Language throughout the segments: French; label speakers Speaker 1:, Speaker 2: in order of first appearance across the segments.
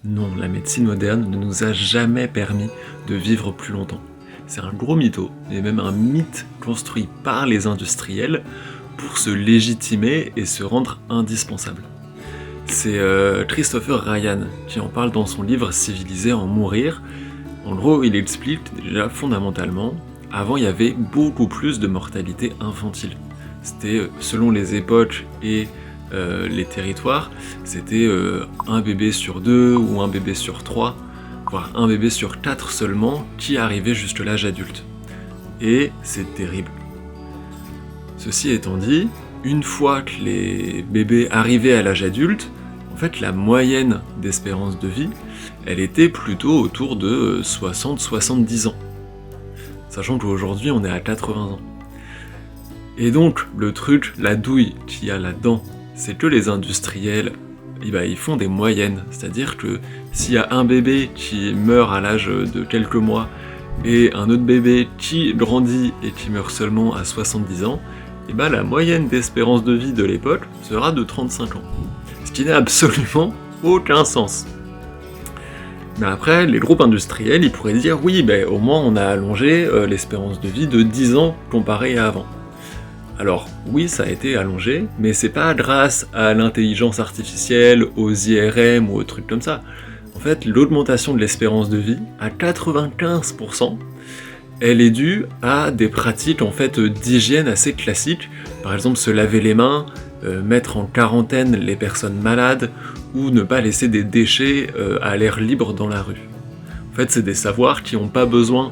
Speaker 1: Non, la médecine moderne ne nous a jamais permis de vivre plus longtemps. C'est un gros mytho, et même un mythe construit par les industriels pour se légitimer et se rendre indispensable. C'est Christopher Ryan qui en parle dans son livre Civilisé à en mourir. En gros, il explique déjà fondamentalement, avant il y avait beaucoup plus de mortalité infantile. C'était selon les époques et les territoires, c'était un bébé sur 2 ou un bébé sur 3, voire un bébé sur 4 seulement qui arrivait jusque l'âge adulte. Et c'est terrible. Ceci étant dit, une fois que les bébés arrivaient à l'âge adulte, en fait la moyenne d'espérance de vie, elle était plutôt autour de 60-70 ans. Sachant qu'aujourd'hui on est à 80 ans. Et donc le truc, la douille qu'il y a là-dedans, c'est que les industriels, ils font des moyennes. C'est-à-dire que s'il y a un bébé qui meurt à l'âge de quelques mois et un autre bébé qui grandit et qui meurt seulement à 70 ans, la moyenne d'espérance de vie de l'époque sera de 35 ans. Ce qui n'a absolument aucun sens. Mais après, les groupes industriels, ils pourraient dire oui, au moins on a allongé l'espérance de vie de 10 ans comparé à avant. Alors oui, ça a été allongé, mais c'est pas grâce à l'intelligence artificielle, aux IRM ou aux trucs comme ça. En fait, l'augmentation de l'espérance de vie, à 95%, elle est due à des pratiques en fait d'hygiène assez classiques. Par exemple, se laver les mains, mettre en quarantaine les personnes malades, ou ne pas laisser des déchets à l'air libre dans la rue. En fait, c'est des savoirs qui n'ont pas besoin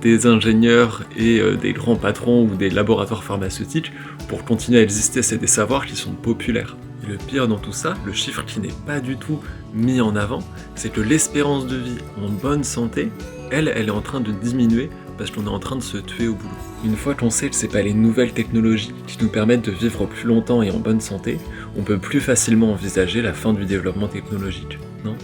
Speaker 1: des ingénieurs et des grands patrons ou des laboratoires pharmaceutiques pour continuer à exister. C'est des savoirs qui sont populaires. Et le pire dans tout ça, le chiffre qui n'est pas du tout mis en avant, c'est que l'espérance de vie en bonne santé, elle est en train de diminuer parce qu'on est en train de se tuer au boulot. Une fois qu'on sait que c'est pas les nouvelles technologies qui nous permettent de vivre plus longtemps et en bonne santé, on peut plus facilement envisager la fin du développement technologique, non ?